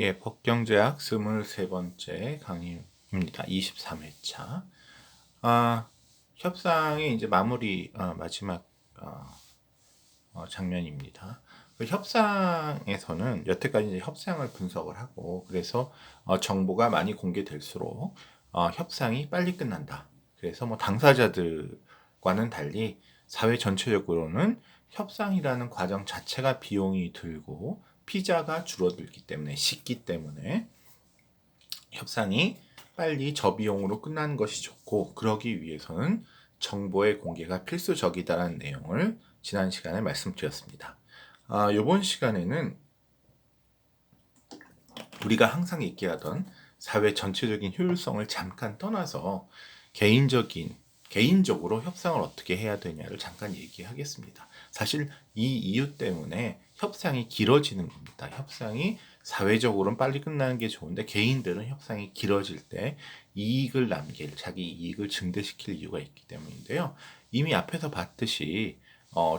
예, 법경제학 23번째 강의입니다. 23회차. 협상의 이제 마무리, 마지막 장면입니다. 그 협상에서는 여태까지 이제 협상을 분석을 하고, 그래서 정보가 많이 공개될수록 협상이 빨리 끝난다. 그래서 뭐 당사자들과는 달리 사회 전체적으로는 협상이라는 과정 자체가 비용이 들고 피자가 줄어들기 때문에, 쉽기 때문에 협상이 빨리 저비용으로 끝나는 것이 좋고, 그러기 위해서는 정보의 공개가 필수적이다라는 내용을 지난 시간에 말씀드렸습니다. 이번 시간에는 우리가 항상 얘기하던 사회 전체적인 효율성을 잠깐 떠나서 개인적으로 협상을 어떻게 해야 되냐를 잠깐 얘기하겠습니다. 사실 이 이유 때문에 협상이 길어지는 겁니다. 협상이 사회적으로는 빨리 끝나는 게 좋은데 개인들은 협상이 길어질 때 자기 이익을 증대시킬 이유가 있기 때문인데요. 이미 앞에서 봤듯이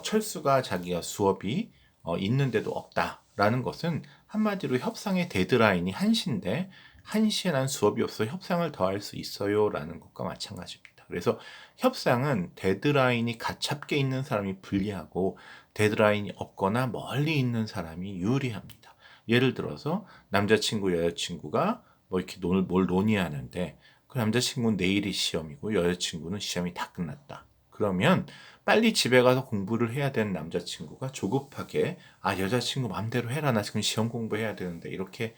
철수가 자기가 수업이 있는데도 없다라는 것은 한마디로 협상의 데드라인이 1시인데 1시에 난 수업이 없어 협상을 더 할 수 있어요 라는 것과 마찬가지입니다. 그래서 협상은 데드라인이 가깝게 있는 사람이 불리하고 데드라인이 없거나 멀리 있는 사람이 유리합니다. 예를 들어서 남자친구 여자친구가 뭐 이렇게 뭘 논의하는데 그 남자친구는 내일이 시험이고 여자친구는 시험이 다 끝났다. 그러면 빨리 집에 가서 공부를 해야 되는 남자친구가 조급하게 여자친구 맘대로 해라, 나 지금 시험 공부해야 되는데, 이렇게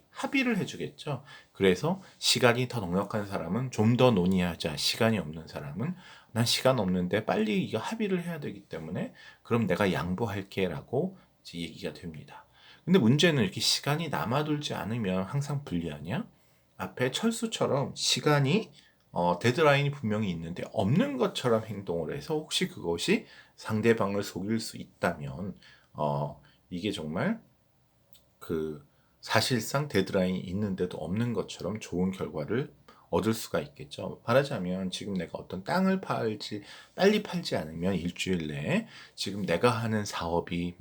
합의를 해주겠죠. 그래서 시간이 더 넉넉한 사람은 좀 더 논의하자, 시간이 없는 사람은 난 시간 없는데 빨리 이거 합의를 해야 되기 때문에 그럼 내가 양보할게 라고 이제 얘기가 됩니다. 근데 문제는 이렇게 시간이 남아돌지 않으면 항상 불리하냐? 앞에 철수처럼 시간이 데드라인이 분명히 있는데 없는 것처럼 행동을 해서 혹시 그것이 상대방을 속일 수 있다면 이게 정말 그 사실상 데드라인이 있는데도 없는 것처럼 좋은 결과를 얻을 수가 있겠죠. 말하자면 지금 내가 어떤 땅을 빨리 팔지 않으면 일주일 내에 지금 내가 하는 사업이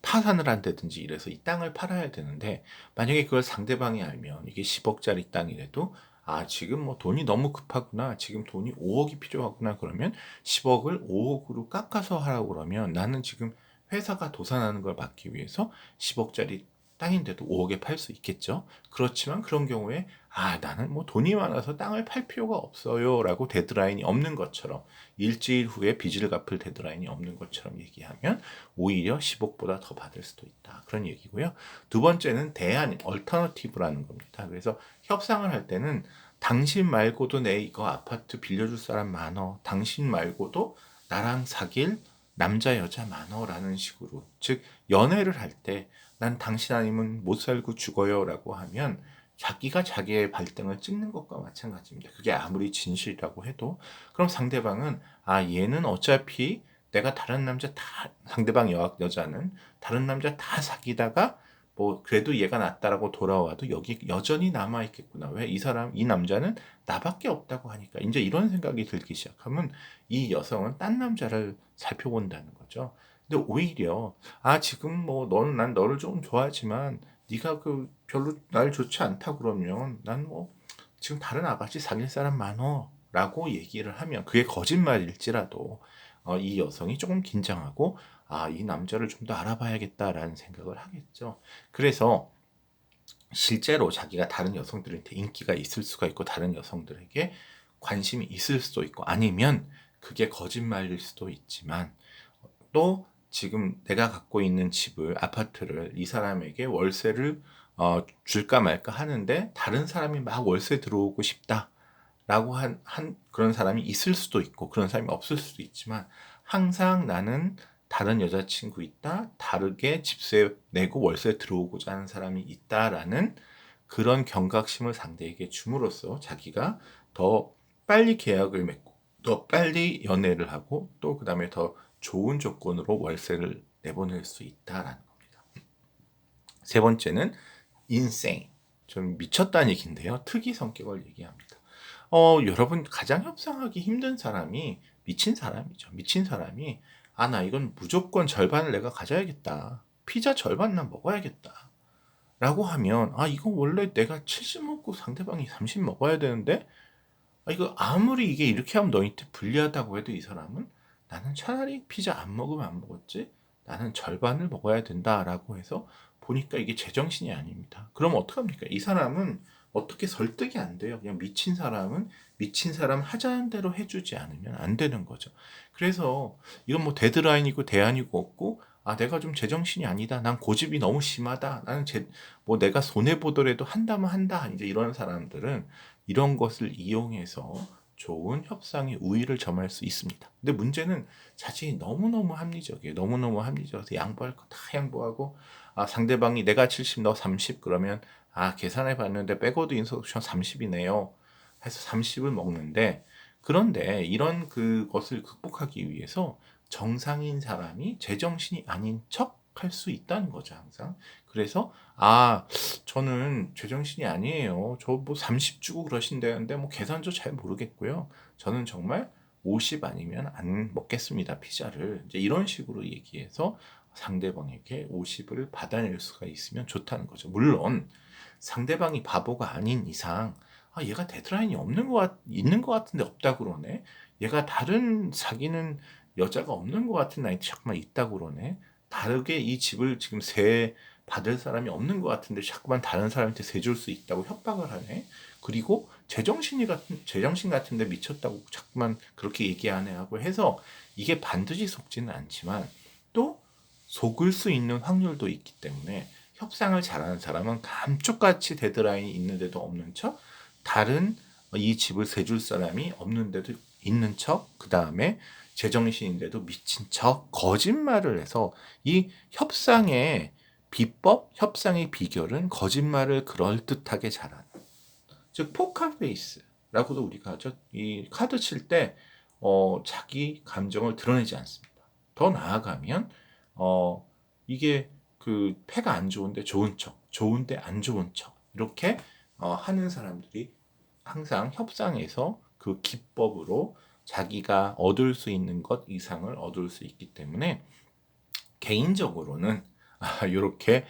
파산을 한다든지 이래서 이 땅을 팔아야 되는데, 만약에 그걸 상대방이 알면 이게 10억짜리 땅이라도 지금 뭐 돈이 너무 급하구나, 지금 돈이 5억이 필요하구나, 그러면 10억을 5억으로 깎아서 하라고 그러면 나는 지금 회사가 도산하는 걸 막기 위해서 10억짜리 땅인데도 5억에 팔 수 있겠죠. 그렇지만 그런 경우에 나는 뭐 돈이 많아서 땅을 팔 필요가 없어요 라고 데드라인이 없는 것처럼, 일주일 후에 빚을 갚을 데드라인이 없는 것처럼 얘기하면 오히려 10억보다 더 받을 수도 있다, 그런 얘기고요. 두 번째는 얼터너티브라는 겁니다. 그래서 협상을 할 때는 당신 말고도 내 이거 아파트 빌려줄 사람 많어, 당신 말고도 나랑 사귈 남자 여자 많어라는 식으로, 즉 연애를 할 때 난 당신 아니면 못 살고 죽어요 라고 하면 자기가 자기의 발등을 찍는 것과 마찬가지입니다. 그게 아무리 진실이라고 해도 그럼 상대방은 얘는 어차피 내가 다른 남자 다, 상대방 여자는 다른 남자 다 사귀다가 뭐 그래도 얘가 낫다라고 돌아와도 여기 여전히 남아 있겠구나. 왜 이 남자는 나밖에 없다고 하니까, 이제 이런 생각이 들기 시작하면 이 여성은 딴 남자를 살펴본다는 거죠. 근데 오히려 지금 뭐 난 너를 좀 좋아하지만 네가 별로 날 좋지 않다 그러면 난 뭐 지금 다른 아가씨 사귈 사람 많어 라고 얘기를 하면, 그게 거짓말일지라도 이 여성이 조금 긴장하고 이 남자를 좀 더 알아봐야겠다라는 생각을 하겠죠. 그래서 실제로 자기가 다른 여성들한테 인기가 있을 수가 있고 다른 여성들에게 관심이 있을 수도 있고, 아니면 그게 거짓말일 수도 있지만 또 지금 내가 갖고 있는 아파트를 이 사람에게 월세를 줄까 말까 하는데 다른 사람이 막 월세 들어오고 싶다라고 한 그런 사람이 있을 수도 있고 그런 사람이 없을 수도 있지만, 항상 나는 다른 여자친구 있다, 다르게 집세 내고 월세 들어오고자 하는 사람이 있다라는 그런 경각심을 상대에게 줌으로써 자기가 더 빨리 계약을 맺고 더 빨리 연애를 하고 또 그 다음에 더 좋은 조건으로 월세를 내보낼 수 있다라는 겁니다. 세 번째는 insane, 좀 미쳤다는 얘기인데요. 특이 성격을 얘기합니다. 여러분, 가장 협상하기 힘든 사람이 미친 사람이죠. 미친 사람이 나 이건 무조건 절반을 내가 가져야겠다, 피자 절반만 먹어야겠다, 라고 하면 이거 원래 내가 70 먹고 상대방이 30 먹어야 되는데 이거 아무리 이게 이렇게 하면 너한테 불리하다고 해도 이 사람은 나는 차라리 피자 안 먹으면 안 먹었지 나는 절반을 먹어야 된다라고 해서 보니까 이게 제정신이 아닙니다. 그럼 어떡합니까? 이 사람은 어떻게 설득이 안 돼요. 그냥 미친 사람은 미친 사람 하자는 대로 해주지 않으면 안 되는 거죠. 그래서 이건 뭐 데드라인이고 대안이고 없고 내가 좀 제정신이 아니다. 난 고집이 너무 심하다. 나는 뭐 내가 손해 보더라도 한다면 한다. 이제 이런 사람들은 이런 것을 이용해서 좋은 협상의 우위를 점할 수 있습니다. 근데 문제는 자신이 너무너무 합리적이에요. 너무너무 합리적이어서 양보할 거 다 양보하고 상대방이 내가 70, 너 30 그러면 계산해 봤는데 백워드 인서션 30이네요. 해서 30을 먹는데 그런데 이런 그것을 극복하기 위해서 정상인 사람이 제정신이 아닌 척 할 수 있다는 거죠, 항상. 그래서 저는 제정신이 아니에요. 저 뭐 30 주고 그러신다는데 뭐 계산도 잘 모르겠고요. 저는 정말 50 아니면 안 먹겠습니다. 피자를. 이제 이런 식으로 얘기해서 상대방에게 50을 받아낼 수가 있으면 좋다는 거죠. 물론 상대방이 바보가 아닌 이상 얘가 데드라인이 있는 것 같은데 없다 그러네. 얘가 다른 사귀는 여자가 없는 것 같은 나이트 자꾸만 있다 그러네. 다르게 이 집을 지금 받을 사람이 없는 것 같은데 자꾸만 다른 사람한테 세줄 수 있다고 협박을 하네. 그리고 제정신 같은데 미쳤다고 자꾸만 그렇게 얘기하네 하고 해서 이게 반드시 속지는 않지만 또 속을 수 있는 확률도 있기 때문에 협상을 잘하는 사람은 감쪽같이 데드라인이 있는데도 없는 척 다른 이 집을 세줄 사람이 없는데도 있는 척 그 다음에 제정신인데도 미친 척 거짓말을 해서 이 협상의 비법, 협상의 비결은 거짓말을 그럴듯하게 잘하는 즉 포커페이스라고도 우리가 하죠. 이 카드 칠 때 자기 감정을 드러내지 않습니다. 더 나아가면 이게 그 패가 안 좋은데 좋은 척, 좋은데 안 좋은 척 이렇게 하는 사람들이 항상 협상에서 그 기법으로 자기가 얻을 수 있는 것 이상을 얻을 수 있기 때문에 개인적으로는 이렇게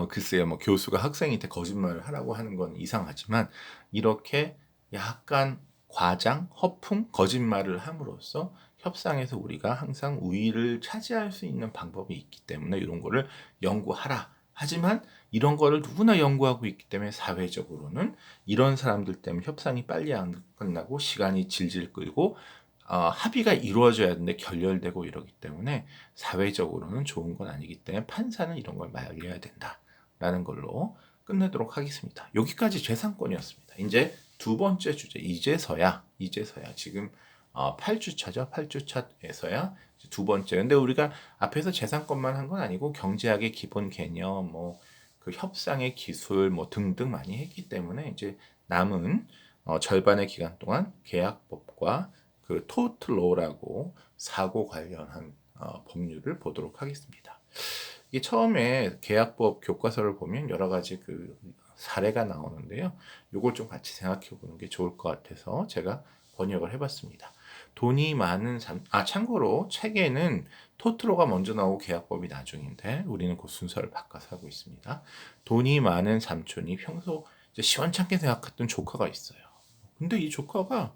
글쎄요 뭐 교수가 학생한테 거짓말을 하라고 하는 건 이상하지만 이렇게 약간 과장, 허풍, 거짓말을 함으로써 협상에서 우리가 항상 우위를 차지할 수 있는 방법이 있기 때문에 이런 거를 연구하라. 하지만 이런 거를 누구나 연구하고 있기 때문에 사회적으로는 이런 사람들 때문에 협상이 빨리 안 끝나고 시간이 질질 끌고 합의가 이루어져야 하는데 결렬되고 이러기 때문에 사회적으로는 좋은 건 아니기 때문에 판사는 이런 걸 말려야 된다라는 걸로 끝내도록 하겠습니다. 여기까지 재산권이었습니다. 이제 두 번째 주제 이제서야 지금 8주차죠. 8주차에서야 두 번째. 근데 우리가 앞에서 재산권만 한 건 아니고 경제학의 기본 개념, 뭐 그 협상의 기술, 뭐 등등 많이 했기 때문에 이제 남은 절반의 기간 동안 계약법과 그 토트로라고 사고 관련한 법률을 보도록 하겠습니다. 이게 처음에 계약법 교과서를 보면 여러 가지 그 사례가 나오는데요. 이걸 좀 같이 생각해 보는 게 좋을 것 같아서 제가 번역을 해봤습니다. 돈이 많은 참고로 책에는 토트로가 먼저 나오고 계약법이 나중인데 우리는 그 순서를 바꿔서 하고 있습니다. 돈이 많은 삼촌이 평소 이제 시원찮게 생각했던 조카가 있어요. 근데 이 조카가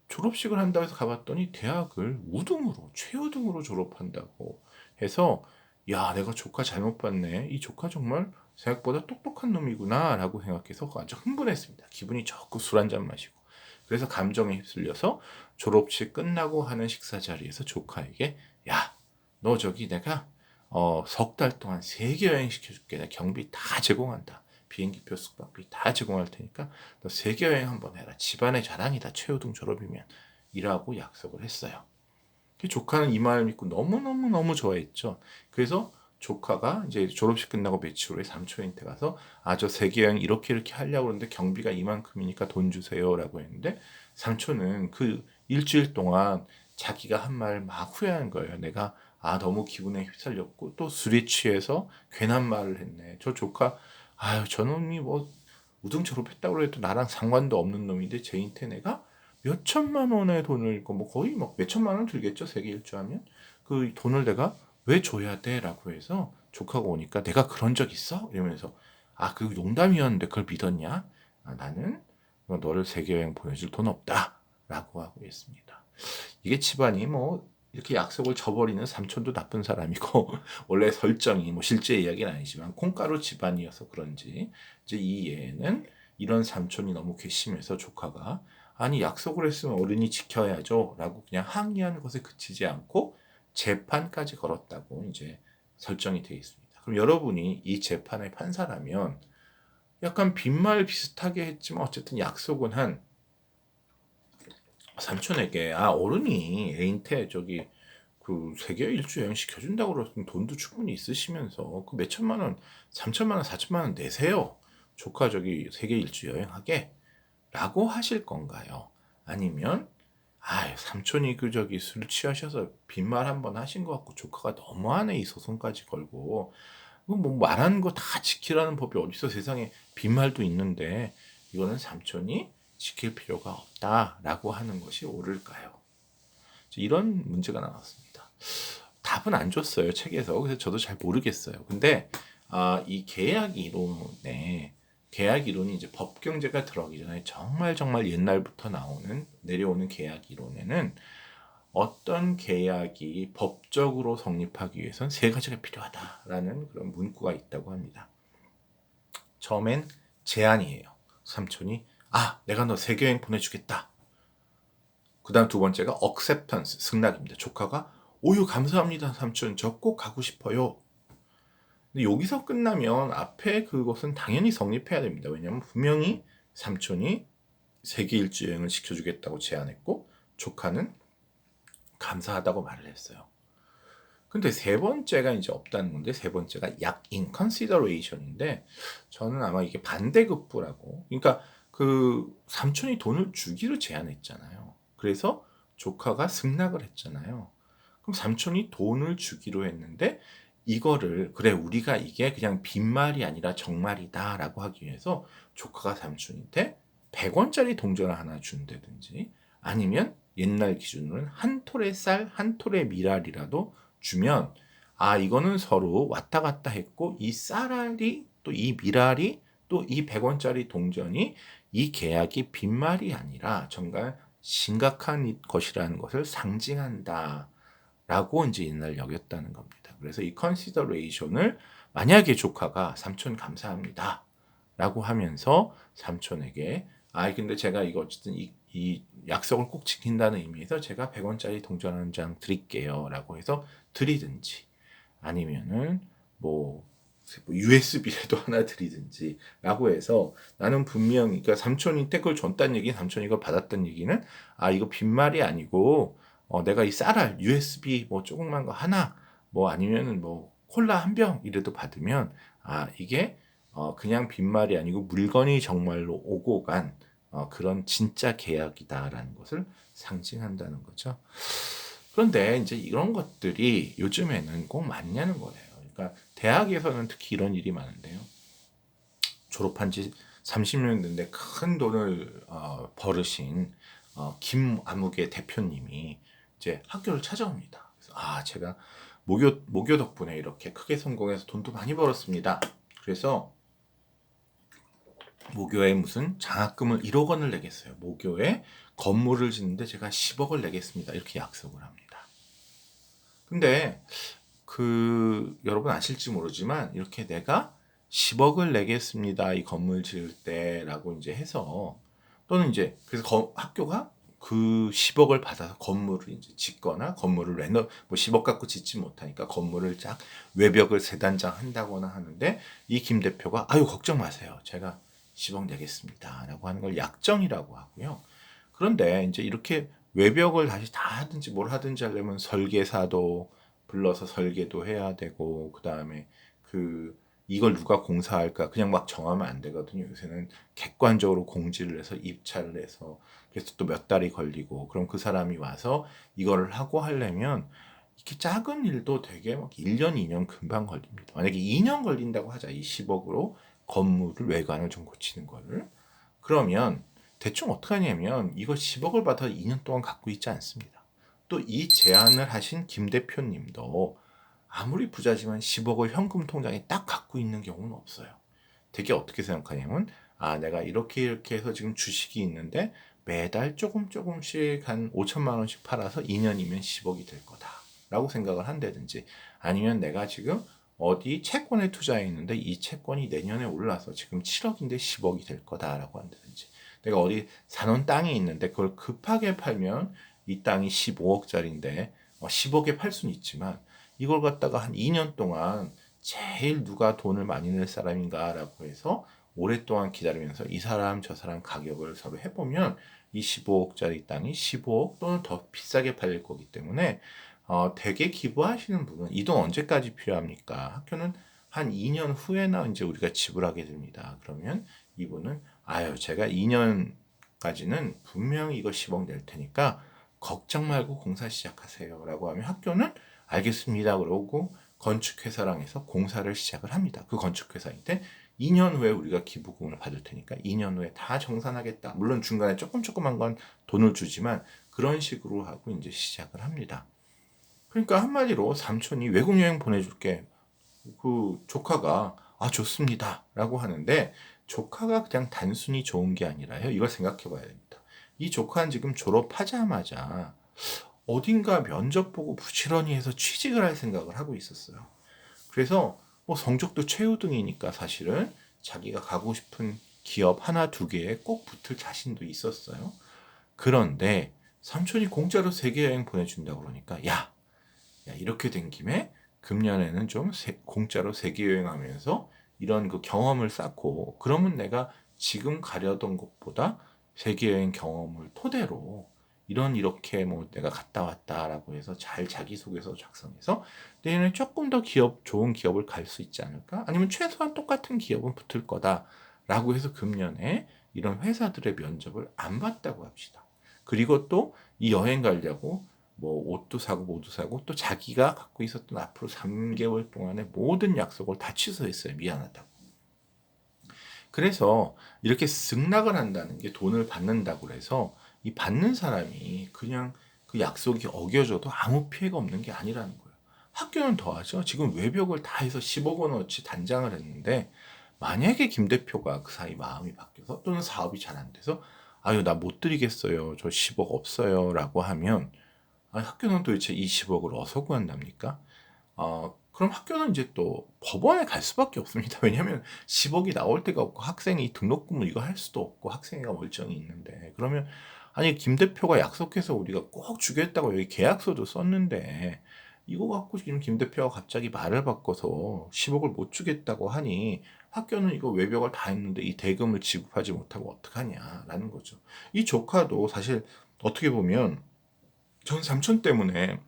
졸업식을 한다고 해서 가봤더니 대학을 우등으로 최우등으로 졸업한다고 해서 야 내가 조카 잘못 봤네. 이 조카 정말 생각보다 똑똑한 놈이구나 라고 생각해서 아주 흥분했습니다. 기분이 좋고 술 한잔 마시고 그래서 감정에 휩쓸려서 졸업식 끝나고 하는 식사 자리에서 조카에게 야 너 저기 내가 석 달 동안 세계 여행 시켜줄게. 내가 경비 다 제공한다. 비행기표 숙박비 다 제공할 테니까 너 세계 여행 한번 해라. 집안의 자랑이다. 최우등 졸업이면 이라고 약속을 했어요. 조카는 이 말을 믿고 너무너무 좋아했죠. 그래서 조카가 이제 졸업식 끝나고 며칠 후에 삼촌한테 가서 저 세계 여행 이렇게 하려고 하는데 경비가 이만큼이니까 돈 주세요라고 했는데 삼촌은 그 일주일 동안 자기가 한 말 막 후회한 거예요. 내가 너무 기분에 휩쓸렸고 또 술에 취해서 괜한 말을 했네. 저 조카 저놈이 뭐 우등 졸업했다고 해도 나랑 상관도 없는 놈인데 쟤한테 내가 몇 천만 원의 돈을 뭐 거의 막 몇 천만 원 들겠죠. 세계 일주하면 그 돈을 내가 왜 줘야 돼? 라고 해서 조카가 오니까 내가 그런 적 있어? 이러면서 아, 그 농담이었는데 그걸 믿었냐? 아, 나는 너를 세계여행 보내줄 돈 없다 라고 하고 있습니다. 이게 집안이 뭐 이렇게 약속을 저버리는 삼촌도 나쁜 사람이고 원래 설정이 뭐 실제 이야기는 아니지만 콩가루 집안이어서 그런지 이제 이 예는 이런 삼촌이 너무 괘씸해서 조카가 아니 약속을 했으면 어른이 지켜야죠 라고 그냥 항의하는 것에 그치지 않고 재판까지 걸었다고 이제 설정이 되어 있습니다. 그럼 여러분이 이 재판의 판사라면 약간 빈말 비슷하게 했지만 어쨌든 약속은 한 삼촌에게 아 어른이 애인테 저기 그 세계 일주 여행 시켜준다고 그러면 돈도 충분히 있으시면서 그 몇 천만 원, 3천만 원, 4천만 원 내세요. 조카 저기 세계 일주 여행하게 라고 하실 건가요? 아니면 아 삼촌이 그 저기 술 취하셔서 빈말 한번 하신 것 같고 조카가 너무하네 이 소송까지 걸고 뭐 말하는 거 다 지키라는 법이 어딨어 세상에 빈말도 있는데 이거는 삼촌이 지킬 필요가 없다라고 하는 것이 옳을까요? 이런 문제가 나왔습니다. 답은 안 줬어요 책에서. 그래서 저도 잘 모르겠어요. 근데 이 계약 이론이 이제 법 경제가 들어가기 전에 정말 옛날부터 내려오는 계약 이론에는 어떤 계약이 법적으로 성립하기 위해선 세 가지가 필요하다라는 그런 문구가 있다고 합니다. 처음엔 제안이에요. 삼촌이 내가 너 세계여행 보내주겠다. 그 다음 두 번째가 acceptance, 승낙입니다. 조카가 오유 감사합니다 삼촌 저 꼭 가고 싶어요. 근데 여기서 끝나면 앞에 그것은 당연히 성립해야 됩니다. 왜냐하면 분명히 삼촌이 세계 일주 여행을 시켜주겠다고 제안했고 조카는 감사하다고 말을 했어요. 근데 세 번째가 이제 없다는 건데 세 번째가 약 in consideration인데 저는 아마 이게 반대급부라고 그러니까 그 삼촌이 돈을 주기로 제안했잖아요. 그래서 조카가 승낙을 했잖아요. 그럼 삼촌이 돈을 주기로 했는데 이거를 그래 우리가 이게 그냥 빈말이 아니라 정말이다라고 하기 위해서 조카가 삼촌한테 100원짜리 동전을 하나 준다든지 아니면 옛날 기준으로는 한 톨의 쌀, 한 톨의 미랄이라도 주면 이거는 서로 왔다 갔다 했고 이 쌀알이 또 이 미랄이 또 이 100원짜리 동전이 이 계약이 빈말이 아니라 정말 심각한 것이라는 것을 상징한다 라고 이제 옛날 여겼다는 겁니다. 그래서 이 컨시더레이션을 만약에 조카가 삼촌 감사합니다 라고 하면서 삼촌에게 근데 제가 이거 어쨌든 이 약속을 꼭 지킨다는 의미에서 제가 100원짜리 동전 한 장 드릴게요 라고 해서 드리든지 아니면은 뭐 USB라도 하나 드리든지 라고 해서 나는 분명히 그러니까 삼촌이 그걸 줬다는 얘기는 삼촌이 이걸 받았다는 얘기는 이거 빈말이 아니고 내가 이 쌀알 USB 뭐 조그만 거 하나 뭐 아니면은 뭐 콜라 한 병 이래도 받으면 이게 그냥 빈말이 아니고 물건이 정말로 오고 간 그런 진짜 계약이다라는 것을 상징한다는 거죠. 그런데 이제 이런 것들이 요즘에는 꼭 맞냐는 거예요. 그러니까 대학에서는 특히 이런 일이 많은데요. 졸업한 지 30년 됐는데 큰 돈을 벌으신 김아무개 대표님이 이제 학교를 찾아옵니다. 그래서 제가 모교 덕분에 이렇게 크게 성공해서 돈도 많이 벌었습니다. 그래서 모교에 무슨 장학금을 1억 원을 내겠어요. 모교에 건물을 짓는데 제가 10억을 내겠습니다. 이렇게 약속을 합니다. 근데 여러분 아실지 모르지만 이렇게 내가 10억을 내겠습니다. 이 건물 지을 때라고 이제 해서 또는 이제 그래서 학교가 그 10억을 받아서 건물을 이제 짓거나 건물을 뭐 10억 갖고 짓지 못하니까 건물을 쫙 외벽을 세 단장 한다거나 하는데 이 김 대표가 걱정 마세요. 제가 10억 내겠습니다라고 하는 걸 약정이라고 하고요. 그런데 이제 이렇게 외벽을 다시 다 하든지 뭘 하든지 하려면 설계사도 불러서 설계도 해야 되고 그다음에 이걸 누가 공사할까 그냥 막 정하면 안 되거든요. 요새는 객관적으로 공지를 해서 입찰을 해서 그래서 또 몇 달이 걸리고 그럼 그 사람이 와서 이거를 하고 하려면 이렇게 작은 일도 되게 막 1년, 2년 금방 걸립니다. 만약에 2년 걸린다고 하자. 이 10억으로 건물을 외관을 좀 고치는 거를. 그러면 대충 어떻게 하냐면 이거 10억을 받아 2년 동안 갖고 있지 않습니다. 또 이 제안을 하신 김 대표님도 아무리 부자지만 10억을 현금 통장에 딱 갖고 있는 경우는 없어요. 되게 어떻게 생각하냐면 내가 이렇게 해서 지금 주식이 있는데 매달 조금씩 한 5천만 원씩 팔아서 2년이면 10억이 될 거다라고 생각을 한다든지, 아니면 내가 지금 어디 채권에 투자해 있는데 이 채권이 내년에 올라서 지금 7억인데 10억이 될 거다라고 한다든지, 내가 어디 사놓은 땅이 있는데 그걸 급하게 팔면 이 땅이 15억짜리인데 10억에 팔 수는 있지만 이걸 갖다가 한 2년 동안 제일 누가 돈을 많이 낼 사람인가라고 해서 오랫동안 기다리면서 이 사람 저 사람 가격을 서로 해보면 이 15억짜리 땅이 15억 또는 더 비싸게 팔릴 거기 때문에 대개 기부하시는 분은 이 돈 언제까지 필요합니까? 학교는 한 2년 후에나 이제 우리가 지불하게 됩니다. 그러면 이분은 제가 2년까지는 분명히 이거 10억 낼 테니까 걱정 말고 공사 시작하세요 라고 하면 학교는 알겠습니다 그러고 건축회사랑 해서 공사를 시작을 합니다. 그 건축회사인데 2년 후에 우리가 기부금을 받을 테니까 2년 후에 다 정산하겠다. 물론 중간에 조그만 건 돈을 주지만 그런 식으로 하고 이제 시작을 합니다. 그러니까 한마디로 삼촌이 외국 여행 보내줄게. 그 조카가 좋습니다 라고 하는데, 조카가 그냥 단순히 좋은 게 아니라요, 이걸 생각해 봐야 됩니다. 이 조카는 지금 졸업하자마자 어딘가 면접 보고 부지런히 해서 취직을 할 생각을 하고 있었어요. 그래서 뭐 성적도 최우등이니까 사실은 자기가 가고 싶은 기업 하나 두 개에 꼭 붙을 자신도 있었어요. 그런데 삼촌이 공짜로 세계 여행 보내준다고 그러니까 야 이렇게 된 김에 금년에는 좀 공짜로 세계 여행하면서 이런 그 경험을 쌓고, 그러면 내가 지금 가려던 곳보다 세계 여행 경험을 토대로 이렇게 뭐 내가 갔다 왔다라고 해서 잘 자기소개서 작성해서 내년에 조금 더 좋은 기업을 갈 수 있지 않을까? 아니면 최소한 똑같은 기업은 붙을 거다라고 해서 금년에 이런 회사들의 면접을 안 봤다고 합시다. 그리고 또 이 여행 가려고 뭐 옷도 사고 뭐도 사고 또 자기가 갖고 있었던 앞으로 3개월 동안의 모든 약속을 다 취소했어요. 미안하다고. 그래서 이렇게 승낙을 한다는 게 돈을 받는다고 해서 이 받는 사람이 그냥 그 약속이 어겨져도 아무 피해가 없는 게 아니라는 거예요. 학교는 더하죠. 지금 외벽을 다 해서 10억 원어치 단장을 했는데 만약에 김 대표가 그 사이 마음이 바뀌어서 또는 사업이 잘 안 돼서 나 못 드리겠어요. 저 10억 없어요. 라고 하면 학교는 도대체 이 10억을 어디서 구한답니까? 그럼 학교는 이제 또 법원에 갈 수밖에 없습니다. 왜냐하면 10억이 나올 데가 없고 학생이 등록금을 이거 할 수도 없고 학생회가 멀쩡히 있는데, 그러면 김 대표가 약속해서 우리가 꼭 주겠다고 여기 계약서도 썼는데 이거 갖고 지금 김 대표가 갑자기 말을 바꿔서 10억을 못 주겠다고 하니 학교는 이거 외벽을 다 했는데 이 대금을 지급하지 못하고 어떡하냐라는 거죠. 이 조카도 사실 어떻게 보면 전 삼촌 때문에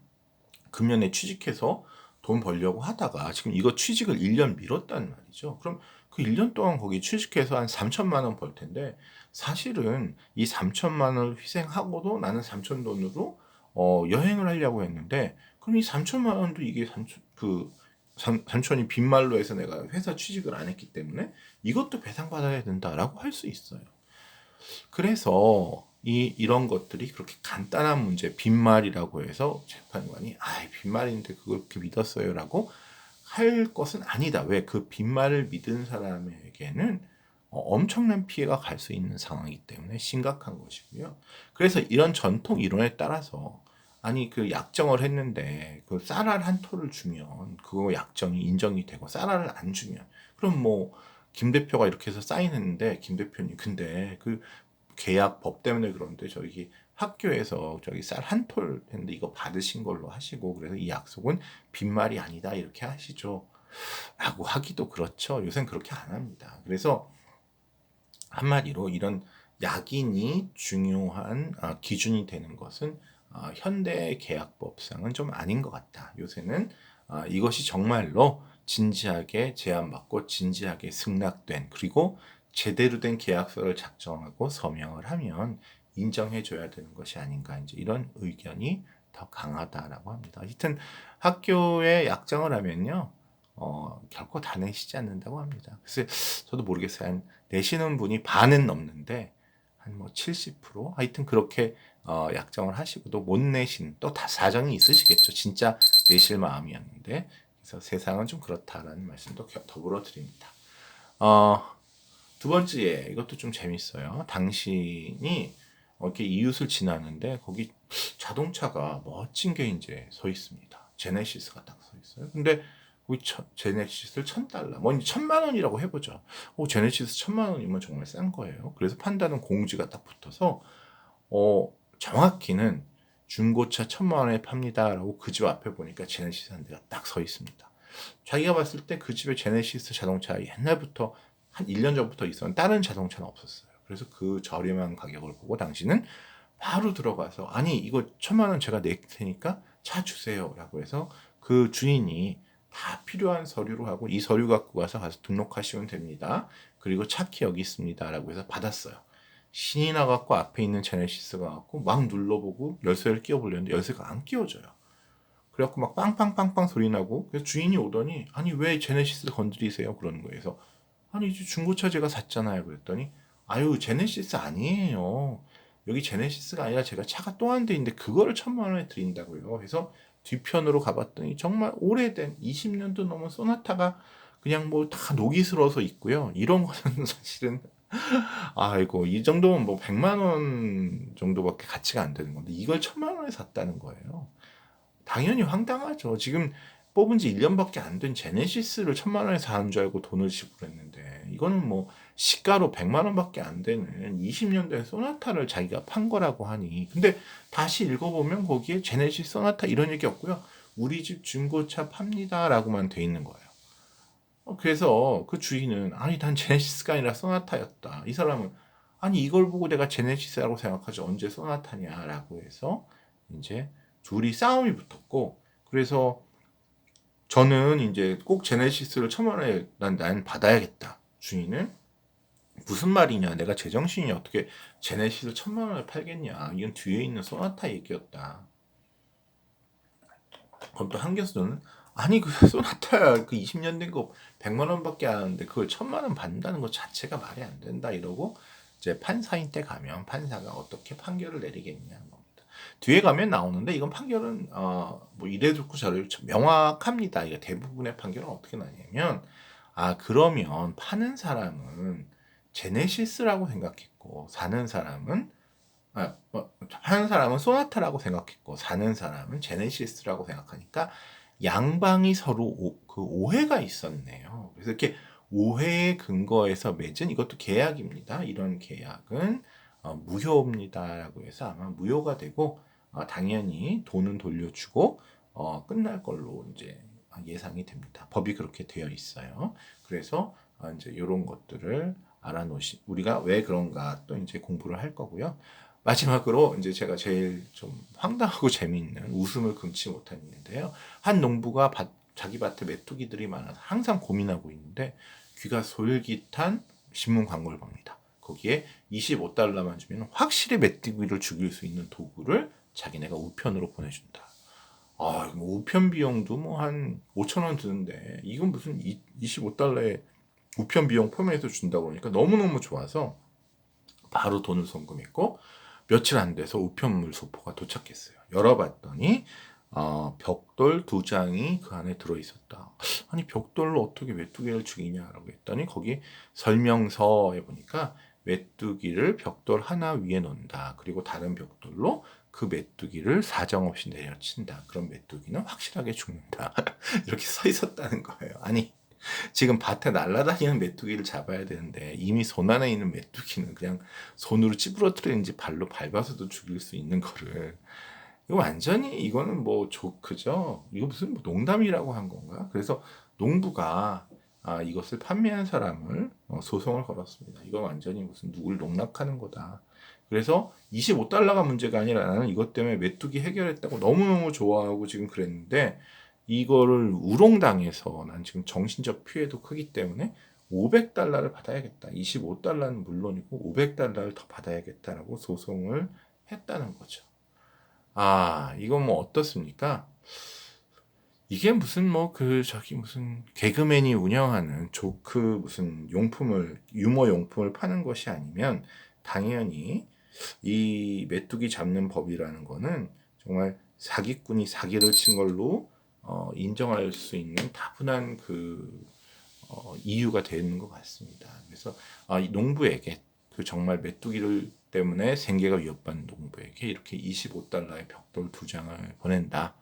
금년에 취직해서 돈 벌려고 하다가 지금 이거 취직을 1년 미뤘단 말이죠. 그럼 그 1년 동안 거기 취직해서 한 3천만 원 벌 텐데 사실은 이 3천만 원을 희생하고도 나는 삼촌 돈으로 여행을 하려고 했는데, 그럼 이 3천만 원도 이게 삼촌이 빈말로 해서 내가 회사 취직을 안 했기 때문에 이것도 배상받아야 된다라고 할 수 있어요. 그래서 이런 것들이 그렇게 간단한 문제, 빈말이라고 해서 재판관이 빈말인데 그걸 그렇게 믿었어요라고 할 것은 아니다. 왜? 그 빈말을 믿은 사람에게는 엄청난 피해가 갈 수 있는 상황이기 때문에 심각한 것이고요. 그래서 이런 전통 이론에 따라서 그 약정을 했는데 그 쌀알 한 톨을 주면 그거 약정이 인정이 되고 쌀알을 안 주면, 그럼 뭐 김 대표가 이렇게 해서 사인했는데 김 대표님 근데 그 계약 법 때문에 그런데 저기 학교에서 저기 쌀 한 톨 했는데 이거 받으신 걸로 하시고 그래서 이 약속은 빈말이 아니다 이렇게 하시죠 라고 하기도 그렇죠. 요새는 그렇게 안 합니다. 그래서 한마디로 이런 약인이 중요한 기준이 되는 것은 현대 계약법상은 좀 아닌 것 같다. 요새는 이것이 정말로 진지하게 제안받고 진지하게 승낙된, 그리고 제대로 된 계약서를 작성하고 서명을 하면 인정해줘야 되는 것이 아닌가, 이제 이런 의견이 더 강하다라고 합니다. 하여튼 학교에 약정을 하면요, 결코 다 내시지 않는다고 합니다. 그래서 저도 모르겠어요. 한 내시는 분이 반은 넘는데 한 뭐 70% 하여튼 그렇게 약정을 하시고도 못 내신 또 다 사정이 있으시겠죠. 진짜 내실 마음이었는데. 그래서 세상은 좀 그렇다라는 말씀도 더불어 드립니다. 두 번째, 이것도 좀 재밌어요. 당신이 이렇게 이웃을 지나는데 거기 자동차가 멋진 게 이제 서 있습니다. 제네시스가 딱 서 있어요. 근데 거기 제네시스 1,000달러, 뭐 이제 1,000만 원이라고 해보죠. 제네시스 1,000만 원이면 정말 싼 거예요. 그래서 판다는 공지가 딱 붙어서 정확히는 중고차 1,000만 원에 팝니다라고 그 집 앞에 보니까 제네시스 한 대가 딱 서 있습니다. 자기가 봤을 때 그 집에 제네시스 자동차 옛날부터 한 1년 전부터 있었는데 다른 자동차는 없었어요. 그래서 그 저렴한 가격을 보고 당신은 바로 들어가서 아니 이거 1,000만 원 제가 낼 테니까 차 주세요 라고 해서 그 주인이 다 필요한 서류로 하고 이 서류 갖고 가서 등록하시면 됩니다. 그리고 차키 여기 있습니다 라고 해서 받았어요. 신이 나갖고 앞에 있는 제네시스가 갖고 막 눌러보고 열쇠를 끼워보려는데 열쇠가 안 끼워져요. 그래갖고 막 빵빵빵빵 소리 나고 그래서 주인이 오더니 아니 왜 제네시스를 건드리세요 그러는 거예요. 그래서 아니 이제 중고차 제가 샀잖아요 그랬더니 아유 제네시스 아니에요. 여기 제네시스가 아니라 제가 차가 또 한 대 있는데 그거를 1,000만 원에 드린다고요. 그래서 뒤편으로 가봤더니 정말 오래된 20년도 넘은 소나타가 그냥 뭐 다 녹이 슬어서 있고요. 이런 거는 사실은 아이고 이 정도면 뭐 100만 원 정도밖에 가치가 안 되는 건데 이걸 1,000만 원에 샀다는 거예요. 당연히 황당하죠. 지금 뽑은 지 1년밖에 안 된 제네시스를 1,000만 원에 사는 줄 알고 돈을 지불했는데 이거는 뭐 시가로 100만 원밖에 안 되는 20년 된 소나타를 자기가 판 거라고 하니 근데 다시 읽어보면 거기에 제네시스 소나타 이런 얘기 없고요. 우리 집 중고차 팝니다라고만 돼 있는 거예요. 그래서 그 주인은 아니 난 제네시스가 아니라 소나타였다. 이 사람은 아니 이걸 보고 내가 제네시스라고 생각하지 언제 소나타냐라고 해서 이제 둘이 싸움이 붙었고 그래서 저는 이제 꼭 제네시스를 1,000만 원에 난 받아야겠다. 주인은 무슨 말이냐? 내가 제정신이 어떻게 제네시스 1,000만 원에 팔겠냐? 이건 뒤에 있는 소나타 얘기였다. 그럼 또 한교수는 아니 그 소나타야 그 20년 된 거 100만 원밖에 안 하는데 그걸 1,000만 원 받는다는 것 자체가 말이 안 된다 이러고 이제 판사인 때 가면 판사가 어떻게 판결을 내리겠냐. 뒤에 가면 나오는데 이건 판결은 뭐 이래 듣고 저래 명확합니다. 이게 대부분의 판결은 어떻게 나냐면 그러면 파는 사람은 제네시스라고 생각했고 사는 사람은 파는 사람은 소나타라고 생각했고 사는 사람은 제네시스라고 생각하니까 양방이 서로 그 오해가 있었네요. 그래서 이렇게 오해의 근거에서 맺은 이것도 계약입니다. 이런 계약은 무효입니다라고 해서 아마 무효가 되고 당연히 돈은 돌려주고 끝날 걸로 이제 예상이 됩니다. 법이 그렇게 되어 있어요. 그래서 이제 이런 것들을 알아놓으시 우리가 왜 그런가 또 이제 공부를 할 거고요. 마지막으로 이제 제가 제일 좀 황당하고 재미있는 웃음을 금치 못한 일인데요. 한 농부가 자기 밭에 메뚜기들이 많아서 항상 고민하고 있는데 귀가 솔깃한 신문 광고를 봅니다. 거기에 25달러만 주면 확실히 메뚜기를 죽일 수 있는 도구를 자기네가 우편으로 보내준다. 우편 비용도 뭐 한 5,000원 드는데 이건 무슨 25달러에 우편 비용 포함해서 준다고 그러니까 너무너무 좋아서 바로 돈을 송금했고 며칠 안 돼서 우편물 소포가 도착했어요. 열어봤더니 벽돌 2장이 그 안에 들어있었다. 아니 벽돌로 어떻게 메뚜기를 죽이냐라고 했더니 거기 설명서에 보니까 메뚜기를 벽돌 하나 위에 놓는다. 그리고 다른 벽돌로 그 메뚜기를 사정없이 내려친다. 그럼 메뚜기는 확실하게 죽는다. 이렇게 써 있었다는 거예요. 아니 지금 밭에 날아다니는 메뚜기를 잡아야 되는데 이미 손 안에 있는 메뚜기는 그냥 손으로 찌부러뜨리는지 발로 밟아서도 죽일 수 있는 거를 이거 완전히 이거는 뭐 조크죠. 이거 무슨 뭐 농담이라고 한 건가? 그래서 농부가 이것을 판매한 사람을 소송을 걸었습니다. 이거 완전히 무슨 누굴 농락하는 거다. 그래서 25달러가 문제가 아니라 나는 이것 때문에 메뚜기 해결했다고 너무너무 좋아하고 지금 그랬는데 이거를 우롱당해서 난 지금 정신적 피해도 크기 때문에 500달러를 받아야겠다. 25달러는 물론이고 500달러를 더 받아야겠다라고 소송을 했다는 거죠. 이건 뭐 어떻습니까? 이게 무슨 뭐 무슨 개그맨이 운영하는 조크 무슨 용품을 유머 용품을 파는 것이 아니면 당연히 이 메뚜기 잡는 법이라는 거는 정말 사기꾼이 사기를 친 걸로 인정할 수 있는 다분한 이유가 되는 것 같습니다. 그래서 이 농부에게 그 정말 메뚜기를 때문에 생계가 위협받는 농부에게 이렇게 25달러의 벽돌 2장을 보낸다.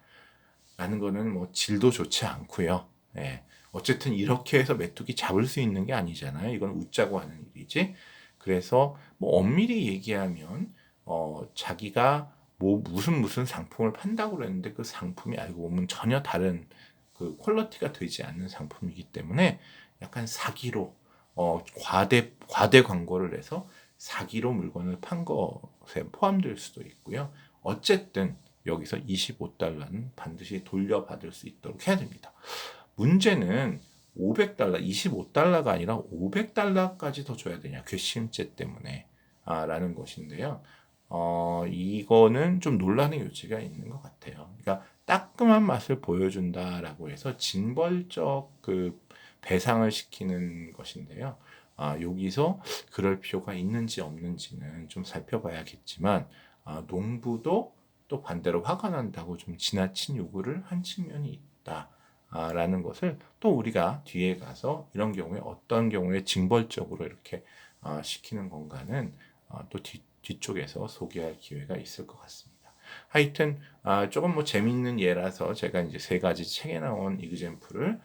라는 거는 뭐 질도 좋지 않고요. 예. 어쨌든 이렇게 해서 메뚜기 잡을 수 있는 게 아니잖아요. 이건 웃자고 하는 일이지. 그래서 뭐 엄밀히 얘기하면 자기가 뭐 무슨 상품을 판다고 그랬는데 그 상품이 알고 보면 전혀 다른 그 퀄리티가 되지 않는 상품이기 때문에 약간 사기로 과대 광고를 해서 사기로 물건을 판 것에 포함될 수도 있고요. 어쨌든 여기서 25달러는 반드시 돌려받을 수 있도록 해야 됩니다. 문제는 500달러, 25달러가 아니라 500달러까지 더 줘야 되냐, 괘씸죄 때문에 라는 것인데요. 이거는 좀 논란의 여지가 있는 것 같아요. 그러니까 따끔한 맛을 보여준다라고 해서 징벌적 그 배상을 시키는 것인데요. 여기서 그럴 필요가 있는지 없는지는 좀 살펴봐야겠지만, 농부도 또 반대로 화가 난다고 좀 지나친 요구를 한 측면이 있다. 라는 것을 또 우리가 뒤에 가서 이런 경우에 어떤 경우에 징벌적으로 이렇게 시키는 건가는 또 뒤쪽에서 소개할 기회가 있을 것 같습니다. 하여튼 조금 뭐 재밌는 예라서 제가 이제 3가지 책에 나온 이그젬플을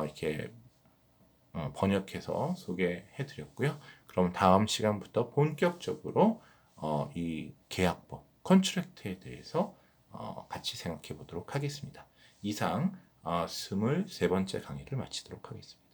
이렇게 번역해서 소개해 드렸고요. 그럼 다음 시간부터 본격적으로 이 계약법, 컨트랙트에 대해서 같이 생각해 보도록 하겠습니다. 이상 23번째 강의를 마치도록 하겠습니다.